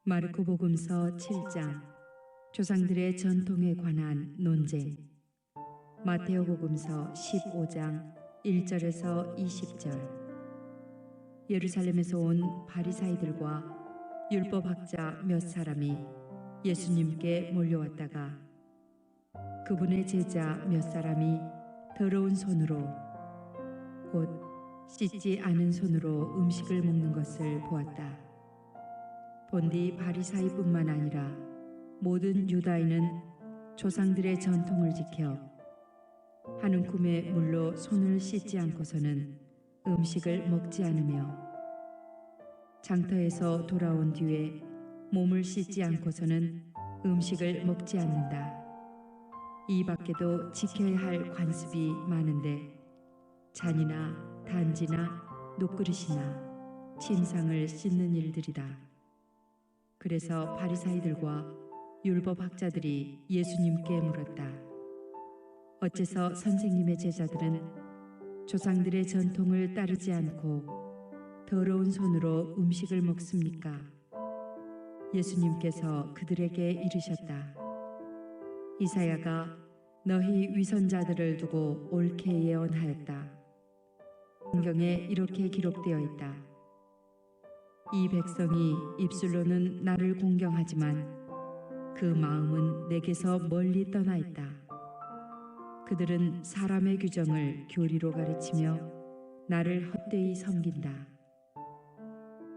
마르코복음서 7장 조상들의 전통에 관한 논쟁. 마테오복음서 15장 1절에서 20절. 예루살렘에서 온 바리사이들과 율법학자 몇 사람이 예수님께 몰려왔다가 그분의 제자 몇 사람이 더러운 손으로 곧 씻지 않은 손으로 음식을 먹는 것을 보았다. 본디 바리사이뿐만 아니라 모든 유다인은 조상들의 전통을 지켜 한 움큼의 물로 손을 씻지 않고서는 음식을 먹지 않으며 장터에서 돌아온 뒤에 몸을 씻지 않고서는 음식을 먹지 않는다. 이 밖에도 지켜야 할 관습이 많은데 잔이나 단지나 녹그릇이나 침상을 씻는 일들이다. 그래서 바리사이들과 율법학자들이 예수님께 물었다. 어째서 선생님의 제자들은 조상들의 전통을 따르지 않고 더러운 손으로 음식을 먹습니까? 예수님께서 그들에게 이르셨다. 이사야가 너희 위선자들을 두고 옳게 예언하였다. 성경에 이렇게 기록되어 있다. 이 백성이 입술로는 나를 공경하지만 그 마음은 내게서 멀리 떠나 있다. 그들은 사람의 규정을 교리로 가르치며 나를 헛되이 섬긴다.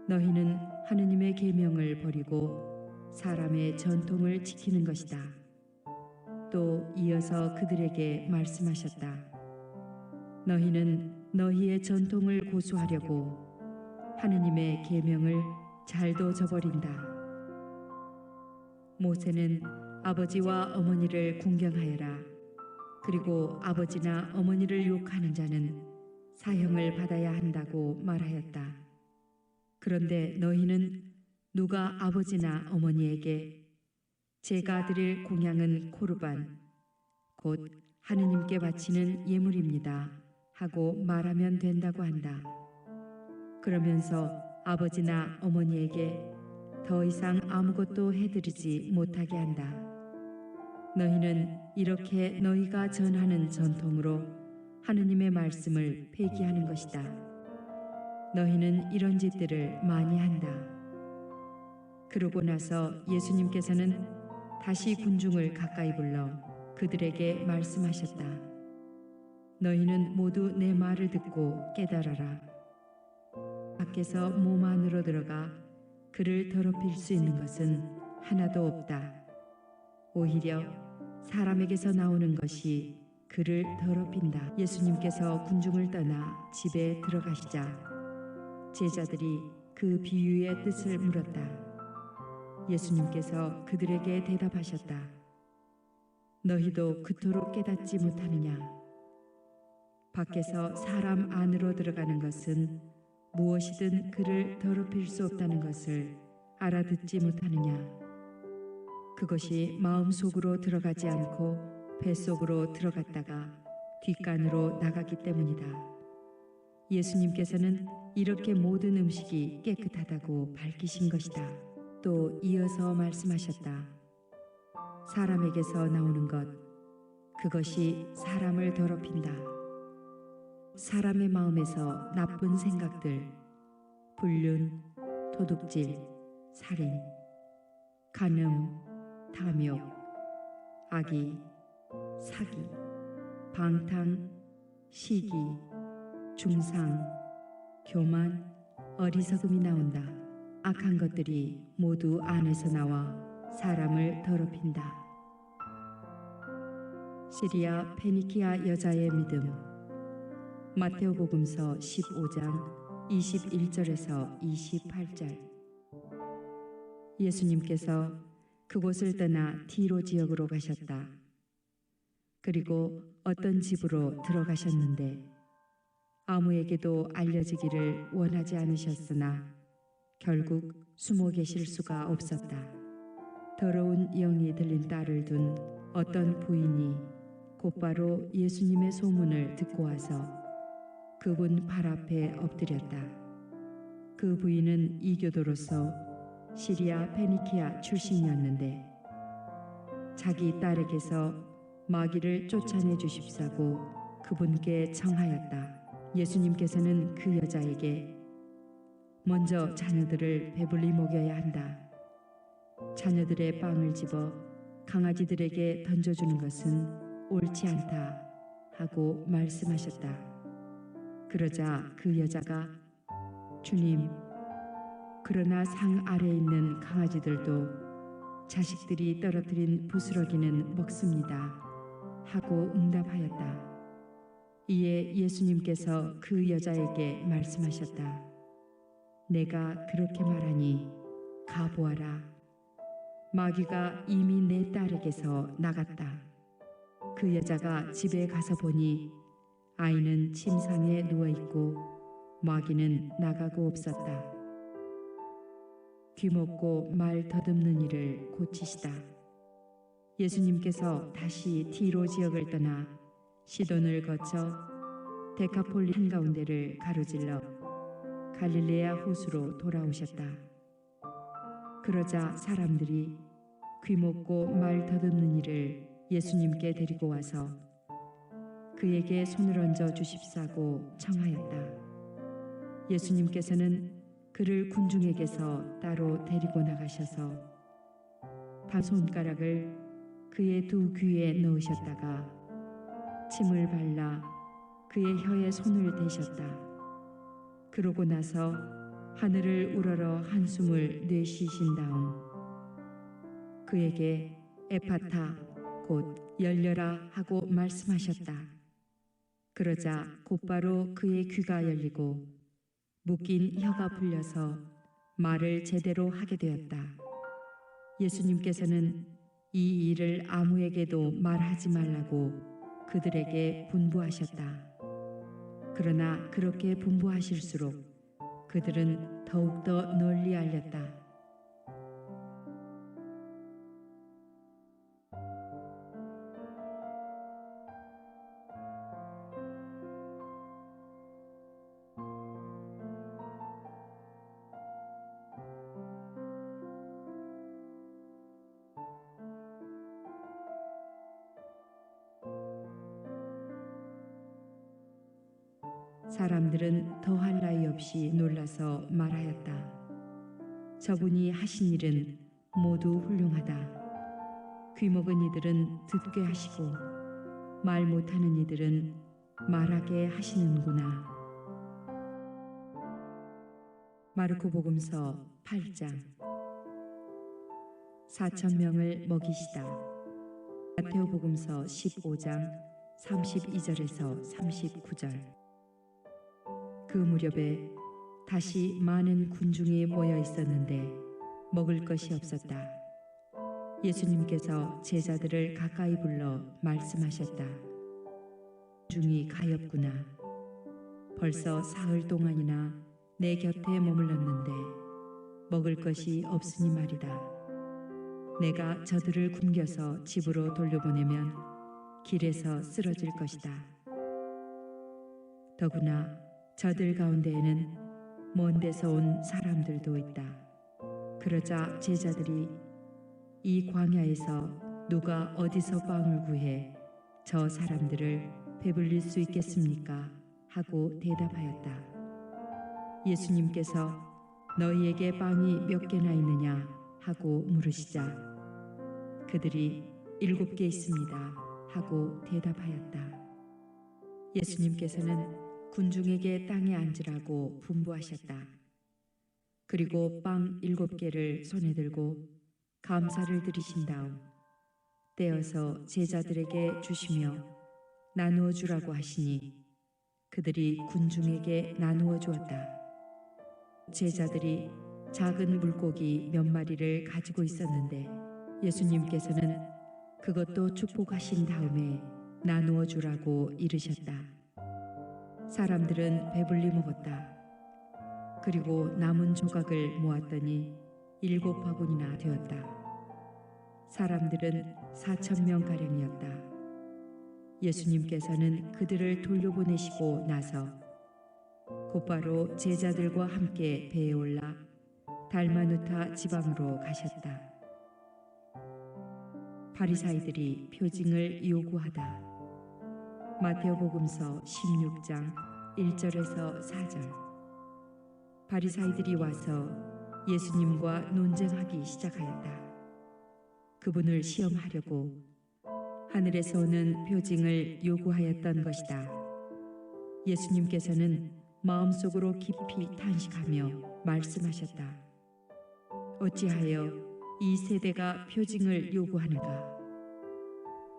너희는 하느님의 계명을 버리고 사람의 전통을 지키는 것이다. 또 이어서 그들에게 말씀하셨다. 너희는 너희의 전통을 고수하려고 하느님의 계명을 잘도 저버린다. 모세는 아버지와 어머니를 공경하여라. 그리고 아버지나 어머니를 욕하는 자는 사형을 받아야 한다고 말하였다. 그런데 너희는 누가 아버지나 어머니에게 제가 드릴 공양은 코르반, 곧 하느님께 바치는 예물입니다 하고 말하면 된다고 한다. 그러면서 아버지나 어머니에게 더 이상 아무것도 해드리지 못하게 한다. 너희는 이렇게 너희가 전하는 전통으로 하느님의 말씀을 폐기하는 것이다. 너희는 이런 짓들을 많이 한다. 그러고 나서 예수님께서는 다시 군중을 가까이 불러 그들에게 말씀하셨다. 너희는 모두 내 말을 듣고 깨달아라. 밖에서 몸 안으로 들어가 그를 더럽힐 수 있는 것은 하나도 없다. 오히려 사람에게서 나오는 것이 그를 더럽힌다. 예수님께서 군중을 떠나 집에 들어가시자 제자들이 그 비유의 뜻을 물었다. 예수님께서 그들에게 대답하셨다. 너희도 그토록 깨닫지 못하느냐? 밖에서 사람 안으로 들어가는 것은 무엇이든 그를 더럽힐 수 없다는 것을 알아듣지 못하느냐? 그것이 마음속으로 들어가지 않고 뱃속으로 들어갔다가 뒷간으로 나가기 때문이다. 예수님께서는 이렇게 모든 음식이 깨끗하다고 밝히신 것이다. 또 이어서 말씀하셨다. 사람에게서 나오는 것, 그것이 사람을 더럽힌다. 사람의 마음에서 나쁜 생각들, 불륜, 도둑질, 살인, 간음, 탐욕, 악의, 사기, 방탕, 시기, 중상, 교만, 어리석음이 나온다. 악한 것들이 모두 안에서 나와 사람을 더럽힌다. 시리아 페니키아 여자의 믿음. 마테오복음서 15장 21절에서 28절. 예수님께서 그곳을 떠나 티로 지역으로 가셨다. 그리고 어떤 집으로 들어가셨는데 아무에게도 알려지기를 원하지 않으셨으나 결국 숨어 계실 수가 없었다. 더러운 영이 들린 딸을 둔 어떤 부인이 곧바로 예수님의 소문을 듣고 와서 그분 발 앞에 엎드렸다. 그 부인은 이교도로서 시리아 페니키아 출신이었는데 자기 딸에게서 마귀를 쫓아내 주십사고 그분께 청하였다. 예수님께서는 그 여자에게 먼저 자녀들을 배불리 먹여야 한다. 자녀들의 빵을 집어 강아지들에게 던져주는 것은 옳지 않다 하고 말씀하셨다. 그러자 그 여자가 주님, 그러나 상 아래에 있는 강아지들도 자식들이 떨어뜨린 부스러기는 먹습니다 하고 응답하였다. 이에 예수님께서 그 여자에게 말씀하셨다. 내가 그렇게 말하니 가보아라. 마귀가 이미 내 딸에게서 나갔다. 그 여자가 집에 가서 보니 아이는 침상에 누워있고 마귀는 나가고 없었다. 귀먹고 말 더듬는 이를 고치시다. 예수님께서 다시 티로 지역을 떠나 시돈을 거쳐 데카폴리 한가운데를 가로질러 갈릴레아 호수로 돌아오셨다. 그러자 사람들이 귀먹고 말 더듬는 이를 예수님께 데리고 와서 그에게 손을 얹어 주십사고 청하였다. 예수님께서는 그를 군중에게서 따로 데리고 나가셔서 반 손가락을 그의 두 귀에 넣으셨다가 침을 발라 그의 혀에 손을 대셨다. 그러고 나서 하늘을 우러러 한숨을 내쉬신 다음 그에게 에파타 곧 열려라 하고 말씀하셨다. 그러자 곧바로 그의 귀가 열리고 묶인 혀가 풀려서 말을 제대로 하게 되었다. 예수님께서는 이 일을 아무에게도 말하지 말라고 그들에게 분부하셨다. 그러나 그렇게 분부하실수록 그들은 더욱더 널리 알렸다. 사람들은 더할 나위 없이 놀라서 말하였다. 저분이 하신 일은 모두 훌륭하다. 귀먹은 이들은 듣게 하시고 말 못하는 이들은 말하게 하시는구나. 마르코복음서 8장. 4,000명을 먹이시다. 마테오복음서 15장 32절에서 39절. 그 무렵에 다시 많은 군중이 모여 있었는데 먹을 것이 없었다. 예수님께서 제자들을 가까이 불러 말씀하셨다. 군중이 가엾구나. 벌써 사흘 동안이나 내 곁에 머물렀는데 먹을 것이 없으니 말이다. 내가 저들을 굶겨서 집으로 돌려보내면 길에서 쓰러질 것이다. 더구나 저들 가운데에는 먼 데서 온 사람들도 있다. 그러자 제자들이 이 광야에서 누가 어디서 빵을 구해 저 사람들을 배불릴 수 있겠습니까? 하고 대답하였다. 예수님께서 너희에게 빵이 몇 개나 있느냐? 하고 물으시자 그들이 7개 있습니다. 하고 대답하였다. 예수님께서는 군중에게 땅에 앉으라고 분부하셨다. 그리고 빵 7개를 손에 들고 감사를 드리신 다음 떼어서 제자들에게 주시며 나누어 주라고 하시니 그들이 군중에게 나누어 주었다. 제자들이 작은 물고기 몇 마리를 가지고 있었는데 예수님께서는 그것도 축복하신 다음에 나누어 주라고 이르셨다. 사람들은 배불리 먹었다. 그리고 남은 조각을 모았더니 7바구니나 되었다. 사람들은 4,000명가량이었다. 예수님께서는 그들을 돌려보내시고 나서 곧바로 제자들과 함께 배에 올라 달마누타 지방으로 가셨다. 바리사이들이 표징을 요구하다. 마테오복음서 16장 1절에서 4절. 바리사이들이 와서 예수님과 논쟁하기 시작하였다. 그분을 시험하려고 하늘에서 오는 표징을 요구하였던 것이다. 예수님께서는 마음속으로 깊이 탄식하며 말씀하셨다. 어찌하여 이 세대가 표징을 요구하는가?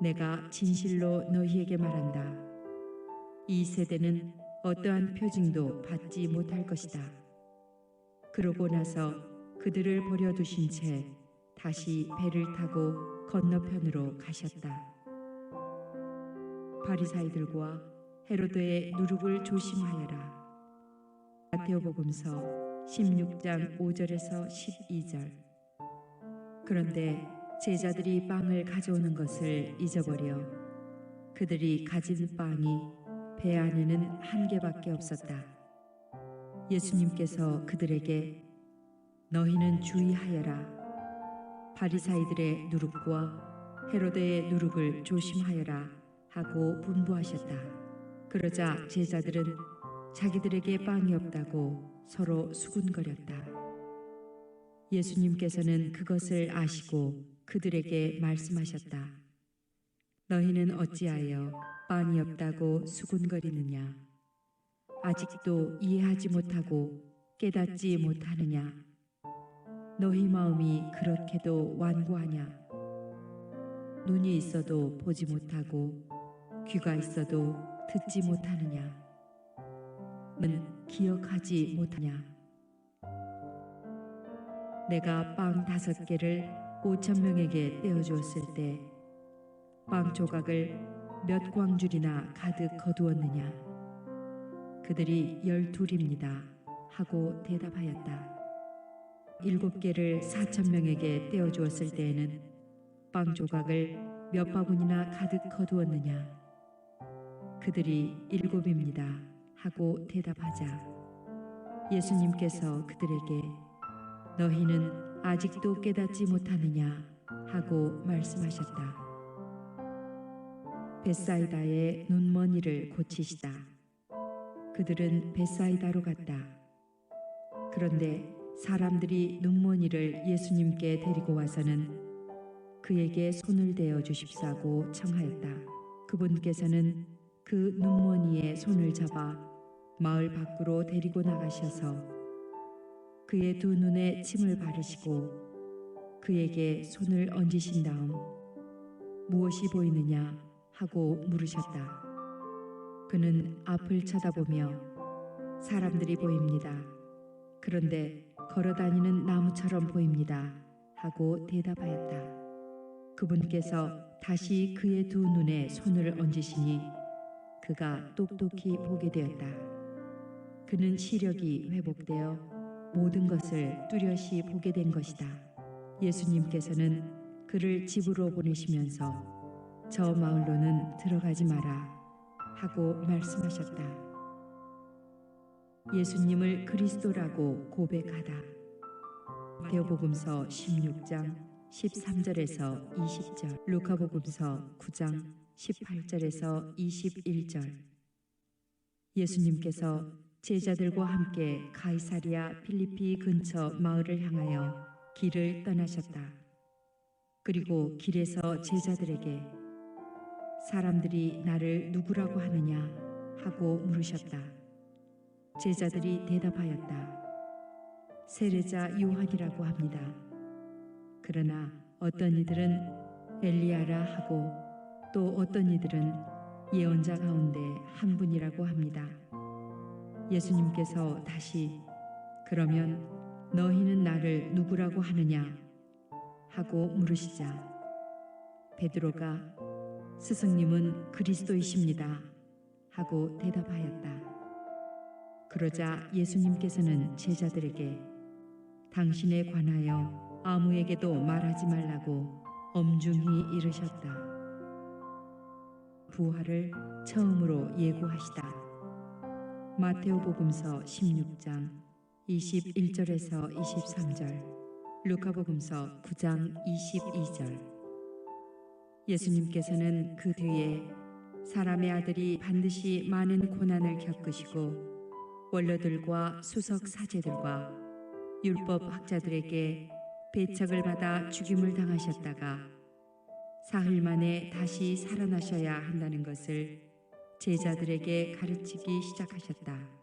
내가 진실로 너희에게 말한다. 이 세대는 어떠한 표징도 받지 못할 것이다. 그러고 나서 그들을 버려두신 채 다시 배를 타고 건너편으로 가셨다. 바리사이들과 헤로드의 누룩을 조심하여라. 마테오복음서 16장 5절에서 12절. 그런데 제자들이 빵을 가져오는 것을 잊어버려 그들이 가진 빵이 배 안에는 한 개밖에 없었다. 예수님께서 그들에게 너희는 주의하여라. 바리사이들의 누룩과 헤로데의 누룩을 조심하여라 하고 분부하셨다. 그러자 제자들은 자기들에게 빵이 없다고 서로 수군거렸다. 예수님께서는 그것을 아시고 그들에게 말씀하셨다. 너희는 어찌하여 빵이 없다고 수군거리느냐? 아직도 이해하지 못하고 깨닫지 못하느냐? 너희 마음이 그렇게도 완고하냐? 눈이 있어도 보지 못하고 귀가 있어도 듣지 못하느냐? 는 기억하지 못하냐? 내가 빵 5개를 5,000명에게 떼어주었을 때 빵 조각을 몇 광줄이나 가득 거두었느냐? 그들이 12입니다 하고 대답하였다. 7개를 4,000명에게 떼어주었을 때에는 빵 조각을 몇 바구니나 가득 거두었느냐? 그들이 7입니다 하고 대답하자 예수님께서 그들에게 너희는 아직도 깨닫지 못하느냐 하고 말씀하셨다. 벳사이다의 눈먼이를 고치시다. 그들은 벳사이다로 갔다. 그런데 사람들이 눈먼이를 예수님께 데리고 와서는 그에게 손을 대어 주십사고 청하였다. 그분께서는 그 눈먼이의 손을 잡아 마을 밖으로 데리고 나가셔서 그의 2 눈에 침을 바르시고 그에게 손을 얹으신 다음 무엇이 보이느냐 하고 물으셨다. 그는 앞을 쳐다보며 사람들이 보입니다. 그런데 걸어다니는 나무처럼 보입니다 하고 대답하였다. 그분께서 다시 그의 2 눈에 손을 얹으시니 그가 똑똑히 보게 되었다. 그는 시력이 회복되어 모든 것을 뚜렷이 보게 된 것이다. 예수님께서는 그를 집으로 보내시면서 저 마을로는 들어가지 마라 하고 말씀하셨다. 예수님을 그리스도라고 고백하다. 마테오복음서 16장 13절에서 20절, 루카복음서 9장 18절에서 21절. 예수님께서 제자들과 함께 가이사리아 필리피 근처 마을을 향하여 길을 떠나셨다. 그리고 길에서 제자들에게 사람들이 나를 누구라고 하느냐 하고 물으셨다. 제자들이 대답하였다. 세례자 요한이라고 합니다. 그러나 어떤 이들은 엘리야라 하고 또 어떤 이들은 예언자 가운데 한 분이라고 합니다. 예수님께서 다시 그러면 너희는 나를 누구라고 하느냐 하고 물으시자 베드로가 스승님은 그리스도이십니다 하고 대답하였다. 그러자 예수님께서는 제자들에게 당신에 관하여 아무에게도 말하지 말라고 엄중히 이르셨다. 부활을 처음으로 예고하시다. 마테오복음서 16장 21절에서 23절, 루카복음서 9장 22절. 예수님께서는 그 뒤에 사람의 아들이 반드시 많은 고난을 겪으시고 원로들과 수석 사제들과 율법 학자들에게 배척을 받아 죽임을 당하셨다가 사흘 만에 다시 살아나셔야 한다는 것을 제자들에게 가르치기 시작하셨다.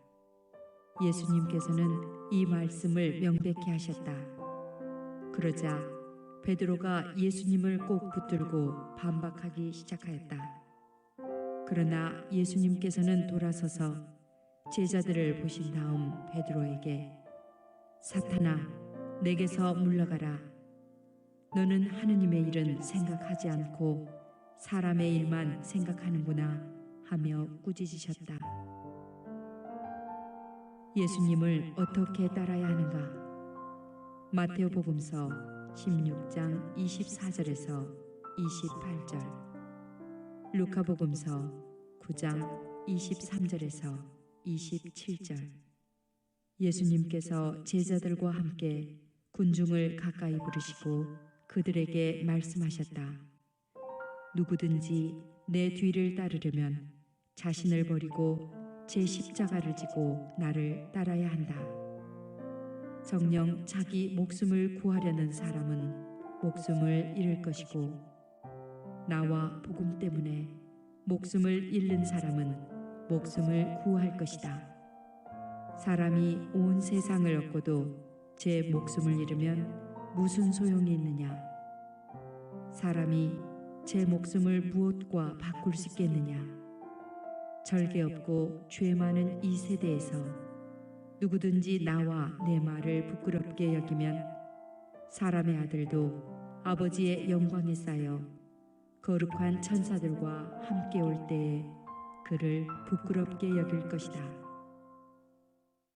예수님께서는 이 말씀을 명백히 하셨다. 그러자 베드로가 예수님을 꼭 붙들고 반박하기 시작하였다. 그러나 예수님께서는 돌아서서 제자들을 보신 다음 베드로에게 사탄아, 내게서 물러가라. 너는 하느님의 일은 생각하지 않고 사람의 일만 생각하는구나 하며 꾸짖으셨다. 예수님을 어떻게 따라야 하는가? 마테오복음서 16장 24절에서 28절, 루카복음서 9장 23절에서 27절. 예수님께서 제자들과 함께 군중을 가까이 부르시고 그들에게 말씀하셨다. 누구든지 내 뒤를 따르려면 자신을 버리고 제 십자가를 지고 나를 따라야 한다. 정녕 자기 목숨을 구하려는 사람은 목숨을 잃을 것이고 나와 복음 때문에 목숨을 잃는 사람은 목숨을 구할 것이다. 사람이 온 세상을 얻고도 제 목숨을 잃으면 무슨 소용이 있느냐? 사람이 제 목숨을 무엇과 바꿀 수 있겠느냐? 절개 없고 죄 많은 이 세대에서 누구든지 나와 내 말을 부끄럽게 여기면 사람의 아들도 아버지의 영광에 쌓여 거룩한 천사들과 함께 올 때에 그를 부끄럽게 여길 것이다.